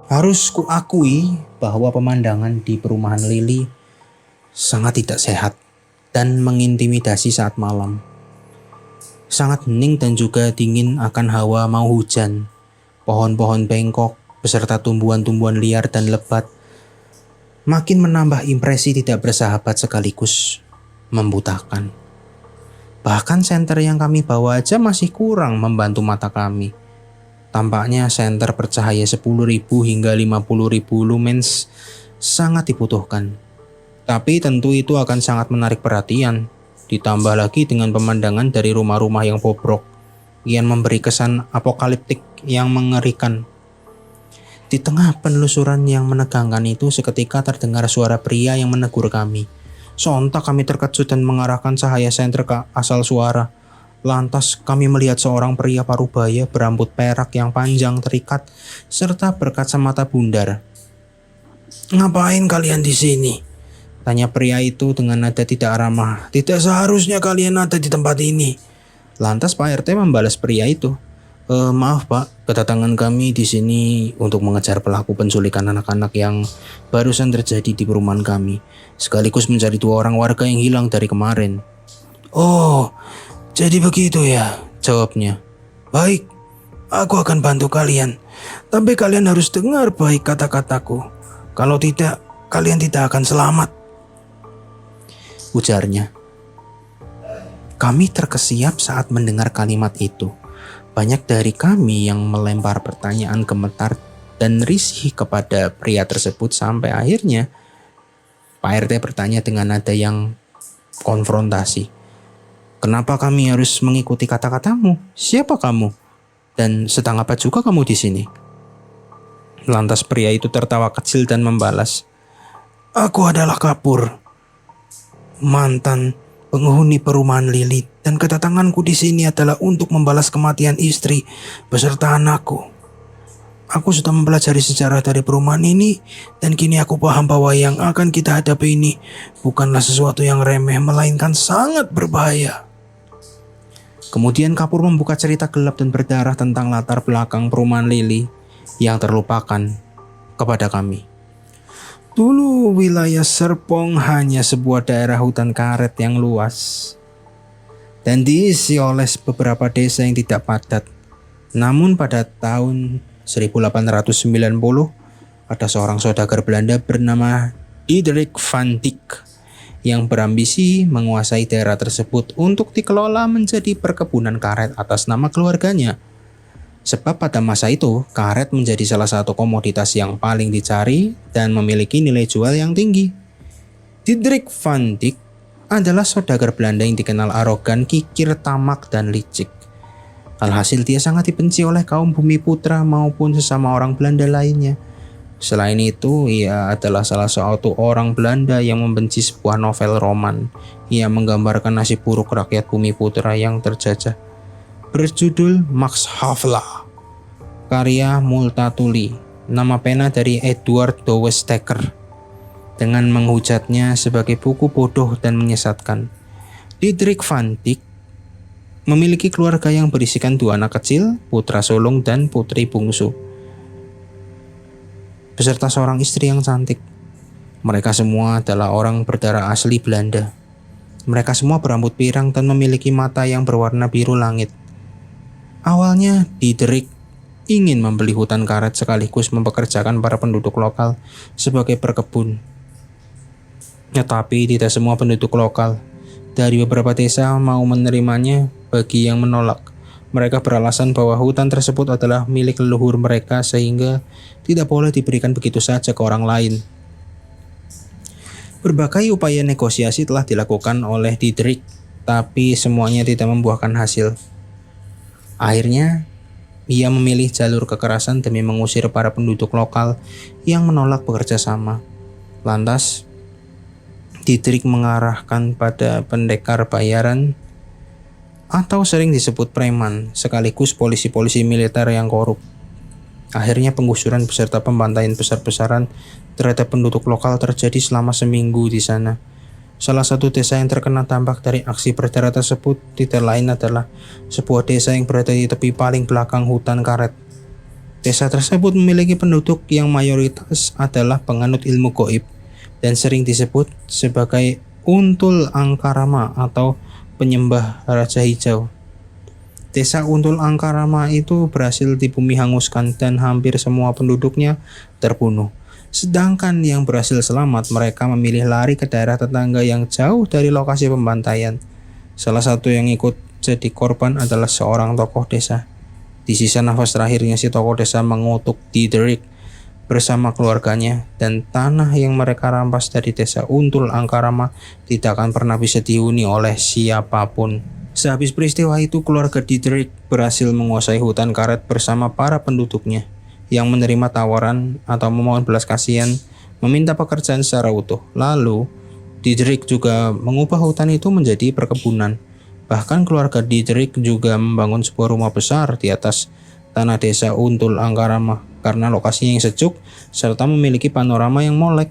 Harus kuakui bahwa pemandangan di perumahan Lily sangat tidak sehat dan mengintimidasi saat malam. Sangat hening dan juga dingin akan hawa mau hujan. Pohon-pohon bengkok beserta tumbuhan-tumbuhan liar dan lebat makin menambah impresi tidak bersahabat sekaligus membutakan. Bahkan senter yang kami bawa aja masih kurang membantu mata kami. Tampaknya senter bercahaya 10.000 hingga 50.000 lumens sangat dibutuhkan. Tapi tentu itu akan sangat menarik perhatian. Ditambah lagi dengan pemandangan dari rumah-rumah yang bobrok yang memberi kesan apokaliptik yang mengerikan. Di tengah penelusuran yang menegangkan itu seketika terdengar suara pria yang menegur kami. Sontak kami terkejut dan mengarahkan cahaya senter ke asal suara. Lantas kami melihat seorang pria parubaya berambut perak yang panjang terikat serta berkacamata bundar. "Ngapain kalian di sini?" tanya pria itu dengan nada tidak ramah. "Tidak seharusnya kalian ada di tempat ini." Lantas Pak RT membalas pria itu. Maaf Pak, kedatangan kami di sini untuk mengejar pelaku penculikan anak-anak yang barusan terjadi di perumahan kami, sekaligus mencari 2 orang warga yang hilang dari kemarin." "Oh, jadi begitu ya," jawabnya. "Baik, aku akan bantu kalian. Tapi kalian harus dengar baik kata-kataku. Kalau tidak, kalian tidak akan selamat," ujarnya. Kami terkesiap saat mendengar kalimat itu. Banyak dari kami yang melempar pertanyaan gemetar dan risih kepada pria tersebut sampai akhirnya Pak RT bertanya dengan nada yang konfrontasi. "Kenapa kami harus mengikuti kata-katamu? Siapa kamu? Dan sedang apa juga kamu di sini?" Lantas pria itu tertawa kecil dan membalas, "Aku adalah Kapur, mantan penghuni perumahan Lily, dan kedatanganku di sini adalah untuk membalas kematian istri beserta anakku. Aku sudah mempelajari sejarah dari perumahan ini dan kini aku paham bahwa yang akan kita hadapi ini bukanlah sesuatu yang remeh, melainkan sangat berbahaya." Kemudian Kapur membuka cerita gelap dan berdarah tentang latar belakang perumahan Lily yang terlupakan kepada kami. Dulu wilayah Serpong hanya sebuah daerah hutan karet yang luas dan diisi oleh beberapa desa yang tidak padat. Namun pada tahun 1890 ada seorang saudagar Belanda bernama Diederik van Dyck yang berambisi menguasai daerah tersebut untuk dikelola menjadi perkebunan karet atas nama keluarganya. Sebab pada masa itu, karet menjadi salah satu komoditas yang paling dicari dan memiliki nilai jual yang tinggi. Diederik van Dyck adalah saudagar Belanda yang dikenal arogan, kikir, tamak, dan licik. Alhasil dia sangat dibenci oleh kaum Bumiputra maupun sesama orang Belanda lainnya. Selain itu, ia adalah salah satu orang Belanda yang membenci sebuah novel roman yang menggambarkan nasib buruk rakyat Bumiputra yang terjajah, berjudul Max Havelaar, karya Multatuli, nama pena dari Edward de Westacre, dengan menghujatnya sebagai buku bodoh dan menyesatkan. Diederik van Dyck memiliki keluarga yang berisikan 2 anak kecil, putra sulung dan putri bungsu, beserta seorang istri yang cantik. Mereka semua adalah orang berdarah asli Belanda. Mereka semua berambut pirang dan memiliki mata yang berwarna biru langit. Awalnya Diederik ingin membeli hutan karet sekaligus mempekerjakan para penduduk lokal sebagai perkebun. Tetapi tidak semua penduduk lokal dari beberapa desa mau menerimanya. Bagi yang menolak, mereka beralasan bahwa hutan tersebut adalah milik leluhur mereka sehingga tidak boleh diberikan begitu saja ke orang lain. Berbagai upaya negosiasi telah dilakukan oleh Diederik, tapi semuanya tidak membuahkan hasil. Akhirnya, ia memilih jalur kekerasan demi mengusir para penduduk lokal yang menolak bekerja sama. Lantas, Diederik mengarahkan pada pendekar bayaran atau sering disebut preman, sekaligus polisi-polisi militer yang korup. Akhirnya penggusuran beserta pembantaian besar-besaran terhadap penduduk lokal terjadi selama seminggu di sana. Salah satu desa yang terkena dampak dari aksi berdarah tersebut tidak lain adalah sebuah desa yang berada di tepi paling belakang hutan karet. Desa tersebut memiliki penduduk yang mayoritas adalah penganut ilmu gaib dan sering disebut sebagai Untul Angkarama atau penyembah Raja Hijau. Desa Untul Angkarama itu berhasil dibumi hanguskan dan hampir semua penduduknya terbunuh. Sedangkan yang berhasil selamat, mereka memilih lari ke daerah tetangga yang jauh dari lokasi pembantaian. Salah satu yang ikut jadi korban adalah seorang tokoh desa. Di sisa nafas terakhirnya, si tokoh desa mengutuk Diederik bersama keluarganya, dan tanah yang mereka rampas dari desa Untul Angkarama tidak akan pernah bisa dihuni oleh siapapun. Sehabis peristiwa itu, keluarga Diederik berhasil menguasai hutan karet bersama para penduduknya yang menerima tawaran atau memohon belas kasihan meminta pekerjaan secara utuh. Lalu, Diederik juga mengubah hutan itu menjadi perkebunan. Bahkan keluarga Diederik juga membangun sebuah rumah besar di atas tanah desa Untul Angkarama karena lokasinya yang sejuk serta memiliki panorama yang molek.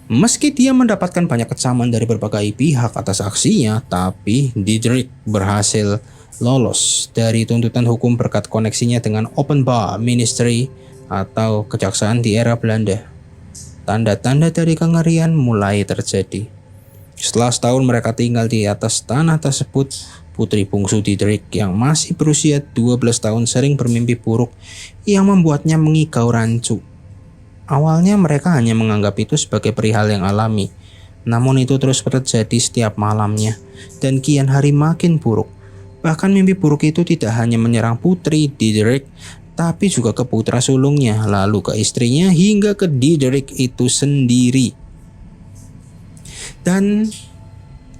Meski dia mendapatkan banyak kecaman dari berbagai pihak atas aksinya, tapi Diederik berhasil lolos dari tuntutan hukum berkat koneksinya dengan Openbaar Ministry atau kejaksaan di era Belanda. Tanda-tanda dari kengerian mulai terjadi. Setelah setahun mereka tinggal di atas tanah tersebut, putri bungsu Diederik yang masih berusia 12 tahun sering bermimpi buruk yang membuatnya mengigau rancu. Awalnya mereka hanya menganggap itu sebagai perihal yang alami, namun itu terus terjadi setiap malamnya, dan kian hari makin buruk. Bahkan mimpi buruk itu tidak hanya menyerang putri Diederik, tapi juga ke putra sulungnya, lalu ke istrinya, hingga ke Diederik itu sendiri. Dan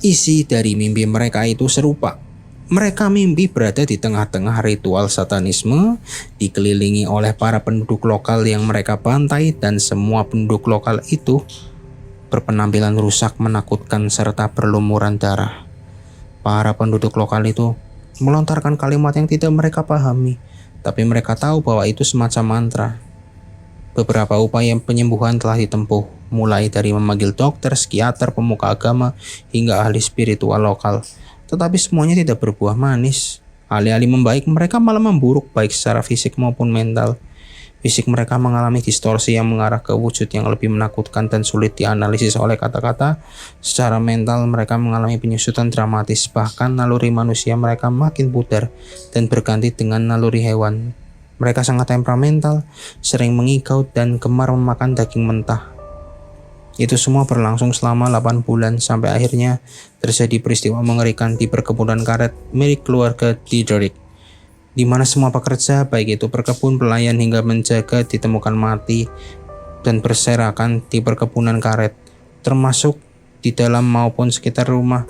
isi dari mimpi mereka itu serupa. Mereka mimpi berada di tengah-tengah ritual satanisme, dikelilingi oleh para penduduk lokal yang mereka bantai, dan semua penduduk lokal itu berpenampilan rusak, menakutkan, serta berlumuran darah. Para penduduk lokal itu melontarkan kalimat yang tidak mereka pahami, tapi mereka tahu bahwa itu semacam mantra. Beberapa upaya penyembuhan telah ditempuh, mulai dari memanggil dokter, psikiater, pemuka agama, hingga ahli spiritual lokal. Tetapi semuanya tidak berbuah manis. Alih-alih membaik, mereka malah memburuk baik secara fisik maupun mental. Fisik mereka mengalami distorsi yang mengarah ke wujud yang lebih menakutkan dan sulit dianalisis oleh kata-kata. Secara mental, mereka mengalami penyusutan dramatis, bahkan naluri manusia mereka makin pudar dan berganti dengan naluri hewan. Mereka sangat temperamental, sering mengigau, dan gemar memakan daging mentah. Itu semua berlangsung selama 8 bulan sampai akhirnya terjadi peristiwa mengerikan di perkebunan karet milik keluarga Diederik, di mana semua pekerja, baik itu berkebun, pelayan, hingga menjaga, ditemukan mati dan berserakan di perkebunan karet, termasuk di dalam maupun sekitar rumah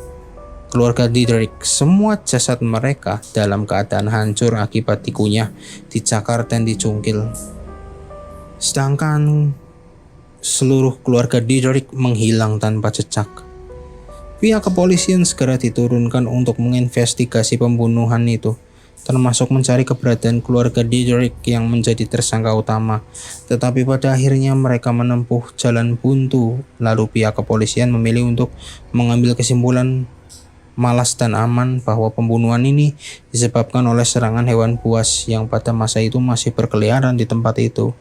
keluarga Diederik. Semua jasad mereka dalam keadaan hancur akibat dikunyah, dicakar, dan dicungkil. Sedangkan seluruh keluarga Diederik menghilang tanpa jejak. Pihak kepolisian segera diturunkan untuk menginvestigasi pembunuhan itu, termasuk mencari keberadaan keluarga Diederik yang menjadi tersangka utama. Tetapi pada akhirnya mereka menempuh jalan buntu, lalu pihak kepolisian memilih untuk mengambil kesimpulan malas dan aman bahwa pembunuhan ini disebabkan oleh serangan hewan buas yang pada masa itu masih berkeliaran di tempat itu.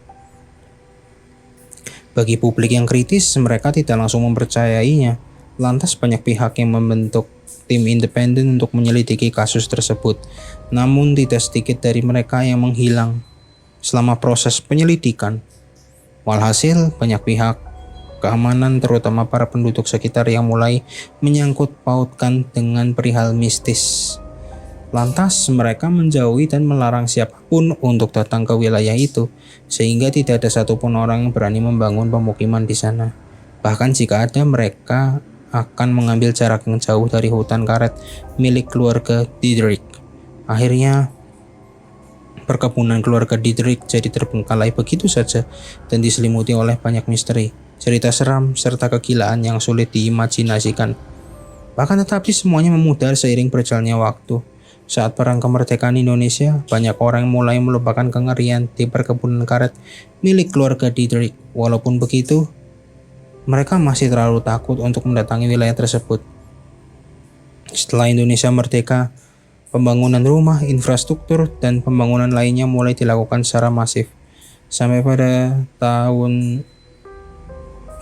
Bagi publik yang kritis, mereka tidak langsung mempercayainya. Lantas banyak pihak yang membentuk tim independen untuk menyelidiki kasus tersebut. Namun tidak sedikit dari mereka yang menghilang selama proses penyelidikan. Walhasil, banyak pihak keamanan, terutama para penduduk sekitar, yang mulai menyangkut pautkan dengan perihal mistis. Lantas mereka menjauhi dan melarang siapapun untuk datang ke wilayah itu, sehingga tidak ada satupun orang yang berani membangun pemukiman di sana. Bahkan jika ada, mereka akan mengambil jarak yang jauh dari hutan karet milik keluarga Diederik. Akhirnya, perkebunan keluarga Diederik jadi terbengkalai begitu saja dan diselimuti oleh banyak misteri, cerita seram, serta kegilaan yang sulit diimajinasikan. Bahkan tetapi semuanya memudar seiring berjalannya waktu. Saat perang kemerdekaan Indonesia, banyak orang mulai melupakan kengerian di perkebunan karet milik keluarga Diederik. Walaupun begitu, mereka masih terlalu takut untuk mendatangi wilayah tersebut. Setelah Indonesia merdeka, Pembangunan rumah, infrastruktur, dan pembangunan lainnya mulai dilakukan secara masif. Sampai pada tahun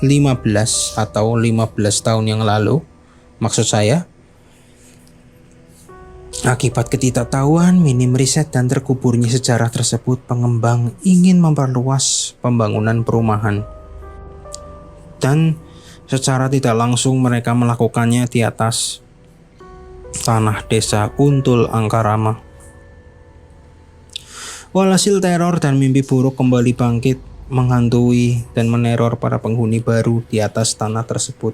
15 atau 15 tahun yang lalu, maksud saya, akibat ketidaktahuan, minim riset, dan terkuburnya sejarah tersebut, pengembang ingin memperluas pembangunan perumahan. Dan secara tidak langsung mereka melakukannya di atas tanah desa Untul Angkarama. Walhasil teror dan mimpi buruk kembali bangkit, menghantui dan meneror para penghuni baru di atas tanah tersebut.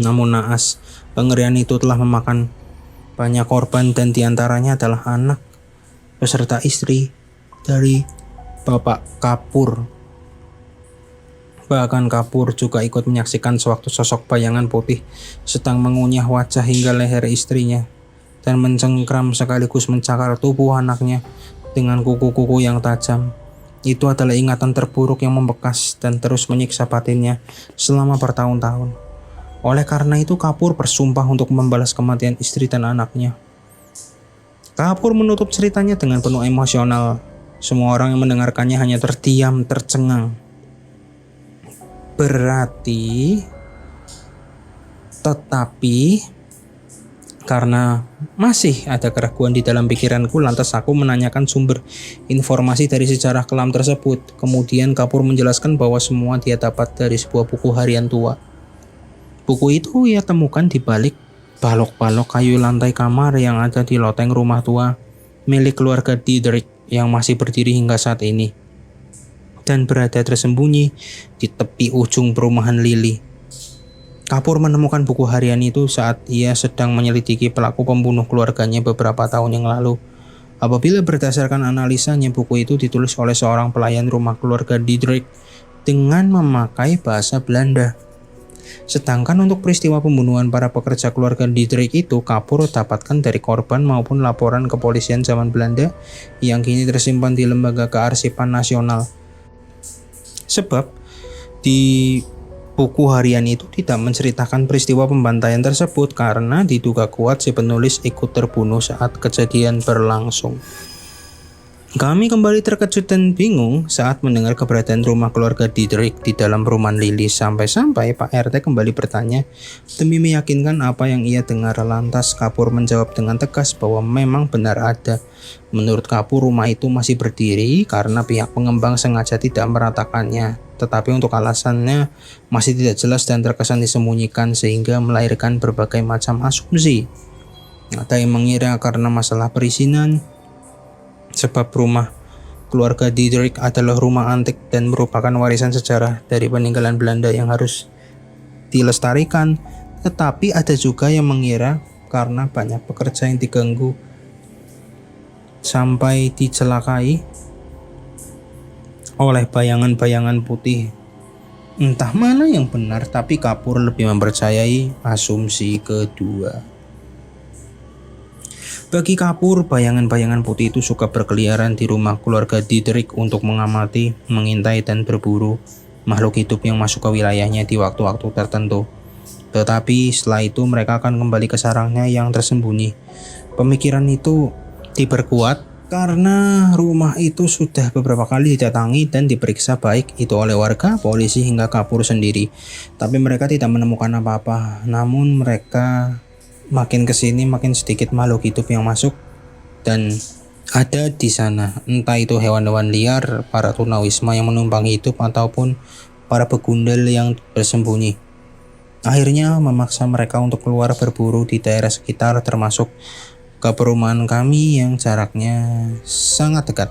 Namun naas, pengerian itu telah memakan banyak korban dan diantaranya adalah anak beserta istri dari Bapak Kapur. Bahkan Kapur juga ikut menyaksikan sewaktu sosok bayangan putih sedang mengunyah wajah hingga leher istrinya dan mencengkram sekaligus mencakar tubuh anaknya dengan kuku-kuku yang tajam. Itu adalah ingatan terburuk yang membekas dan terus menyiksa batinnya selama bertahun-tahun. Oleh karena itu Kapur bersumpah untuk membalas kematian istri dan anaknya. Kapur menutup ceritanya dengan penuh emosional. Semua orang yang mendengarkannya hanya terdiam, tercengang. Tetapi karena masih ada keraguan di dalam pikiranku, lantas aku menanyakan sumber informasi dari sejarah kelam tersebut. Kemudian Kapur menjelaskan bahwa semua dia dapat dari sebuah buku harian tua. Buku itu ia temukan di balik balok-balok kayu lantai kamar yang ada di loteng rumah tua milik keluarga Diederik yang masih berdiri hingga saat ini dan berada tersembunyi di tepi ujung perumahan Lili. Kapur menemukan buku harian itu saat ia sedang menyelidiki pelaku pembunuh keluarganya beberapa tahun yang lalu. Apabila berdasarkan analisanya, buku itu ditulis oleh seorang pelayan rumah keluarga Diederik dengan memakai bahasa Belanda. Sedangkan untuk peristiwa pembunuhan para pekerja keluarga Diederik itu, Kapur dapatkan dari korban maupun laporan kepolisian zaman Belanda yang kini tersimpan di Lembaga Kearsipan Nasional. Sebab di buku harian itu tidak menceritakan peristiwa pembantaian tersebut karena diduga kuat si penulis ikut terbunuh saat kejadian berlangsung. Kami kembali terkejut dan bingung saat mendengar keberadaan rumah keluarga Diederik di dalam perumahan Lili, sampai-sampai Pak RT kembali bertanya demi meyakinkan apa yang ia dengar. Lantas Kapur menjawab dengan tegas bahwa memang benar ada. Menurut Kapur, rumah itu masih berdiri karena pihak pengembang sengaja tidak meratakannya, tetapi untuk alasannya masih tidak jelas dan terkesan disembunyikan sehingga melahirkan berbagai macam asumsi. Ada yang mengira karena masalah perizinan, sebab rumah keluarga Diederik adalah rumah antik dan merupakan warisan sejarah dari peninggalan Belanda yang harus dilestarikan. Tetapi ada juga yang mengira karena banyak pekerja yang diganggu sampai dicelakai oleh bayangan-bayangan putih. Entah mana yang benar, tapi Kapur lebih mempercayai asumsi kedua. Bagi Kapur, bayangan-bayangan putih itu suka berkeliaran di rumah keluarga Diederik untuk mengamati, mengintai, dan berburu makhluk hidup yang masuk ke wilayahnya di waktu-waktu tertentu. Tetapi setelah itu mereka akan kembali ke sarangnya yang tersembunyi. Pemikiran itu diperkuat karena rumah itu sudah beberapa kali didatangi dan diperiksa baik itu oleh warga, polisi, hingga Kapur sendiri. Tapi mereka tidak menemukan apa-apa. Namun mereka makin kesini makin sedikit makhluk hidup yang masuk dan ada di sana. Entah itu hewan-hewan liar, para tunawisma yang menumpang hidup, ataupun para begundal yang bersembunyi. Akhirnya memaksa mereka untuk keluar berburu di daerah sekitar, termasuk ke perumahan kami yang jaraknya sangat dekat.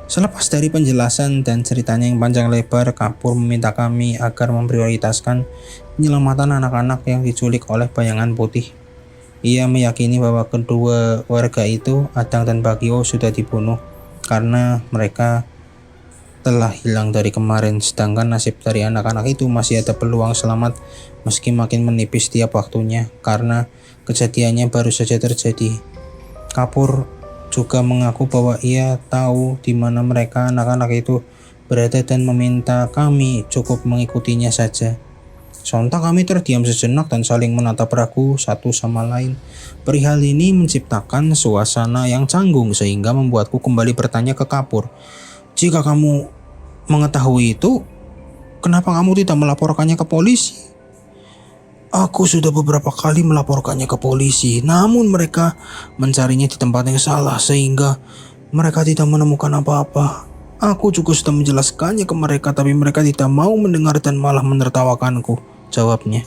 Selepas dari penjelasan dan ceritanya yang panjang lebar, Kapur meminta kami agar memprioritaskan penyelamatan anak-anak yang diculik oleh bayangan putih. Ia meyakini bahwa kedua warga itu, Adang dan Bagio, sudah dibunuh karena mereka telah hilang dari kemarin, sedangkan nasib dari anak-anak itu masih ada peluang selamat meski makin menipis tiap waktunya karena kejadiannya baru saja terjadi. Kapur juga mengaku bahwa ia tahu di mana mereka anak-anak itu berada dan meminta kami cukup mengikutinya saja. Sontak kami terdiam sejenak dan saling menatap ragu satu sama lain. Perihal ini menciptakan suasana yang canggung sehingga membuatku kembali bertanya ke Kapur. Jika kamu mengetahui itu, kenapa kamu tidak melaporkannya ke polisi? Aku sudah beberapa kali melaporkannya ke polisi, namun mereka mencarinya di tempat yang salah sehingga mereka tidak menemukan apa-apa. Aku juga sudah menjelaskannya ke mereka, tapi mereka tidak mau mendengar dan malah menertawakanku, jawabnya.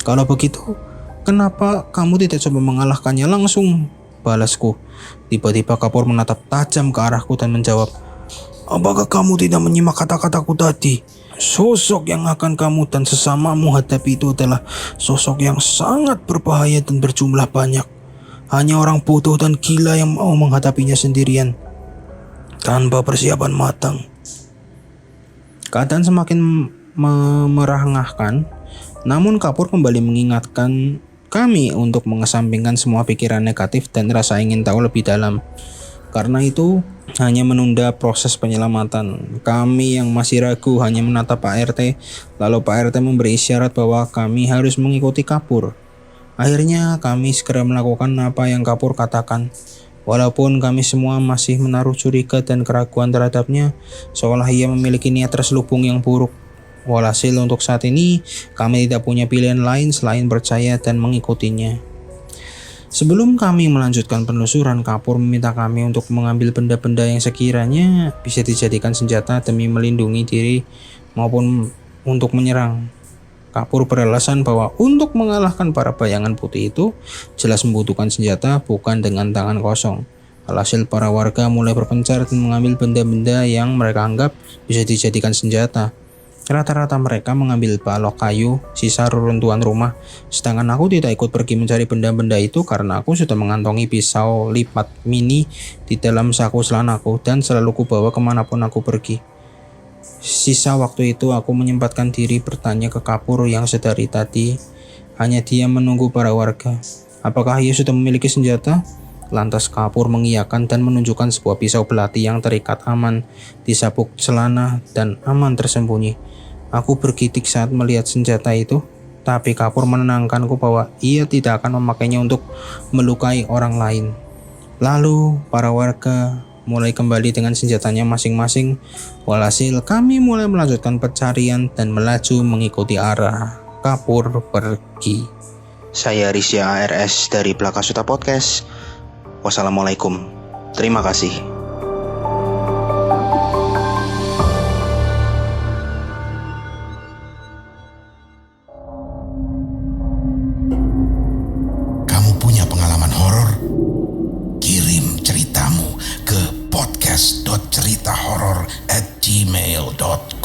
Kalau begitu, kenapa kamu tidak coba mengalahkannya langsung? Balasku. Tiba-tiba Kapur menatap tajam ke arahku dan menjawab, apakah kamu tidak menyimak kata-kataku tadi? Sosok yang akan kamu dan sesamamu hadapi itu adalah sosok yang sangat berbahaya dan berjumlah banyak. Hanya orang bodoh dan gila yang mau menghadapinya sendirian tanpa persiapan matang. Keadaan semakin merengahkan, namun Kapur kembali mengingatkan kami untuk mengesampingkan semua pikiran negatif dan rasa ingin tahu lebih dalam. Karena itu, hanya menunda proses penyelamatan. Kami yang masih ragu hanya menatap Pak RT, lalu Pak RT memberi isyarat bahwa kami harus mengikuti Kapur. Akhirnya kami segera melakukan apa yang Kapur katakan. Walaupun kami semua masih menaruh curiga dan keraguan terhadapnya, seolah ia memiliki niat terselubung yang buruk. Walhasil untuk saat ini, kami tidak punya pilihan lain selain percaya dan mengikutinya. Sebelum kami melanjutkan penelusuran, Kapur meminta kami untuk mengambil benda-benda yang sekiranya bisa dijadikan senjata demi melindungi diri maupun untuk menyerang. Kapur beralasan bahwa untuk mengalahkan para bayangan putih itu jelas membutuhkan senjata, bukan dengan tangan kosong. Alhasil para warga mulai berpencar dan mengambil benda-benda yang mereka anggap bisa dijadikan senjata. Rata-rata mereka mengambil balok kayu, sisa reruntuhan rumah, sedangkan aku tidak ikut pergi mencari benda-benda itu karena aku sudah mengantongi pisau lipat mini di dalam saku celanaku dan selalu kubawa kemanapun aku pergi. Sisa waktu itu aku menyempatkan diri bertanya ke Kapur yang sedari tadi hanya dia menunggu para warga. Apakah ia sudah memiliki senjata? Lantas Kapur mengiyakan dan menunjukkan sebuah pisau belati yang terikat aman di sabuk celana dan aman tersembunyi. Aku bergidik saat melihat senjata itu, tapi Kapur menenangkanku bahwa ia tidak akan memakainya untuk melukai orang lain. Lalu para warga mulai kembali dengan senjatanya masing-masing. Walhasil kami mulai melanjutkan pencarian dan melaju mengikuti arah Kapur pergi. Saya Risya ARS dari Plakasuta Podcast. Wassalamualaikum. Terima kasih. Kamu punya pengalaman horor? Kirim ceritamu ke podcast.ceritahoror@gmail.com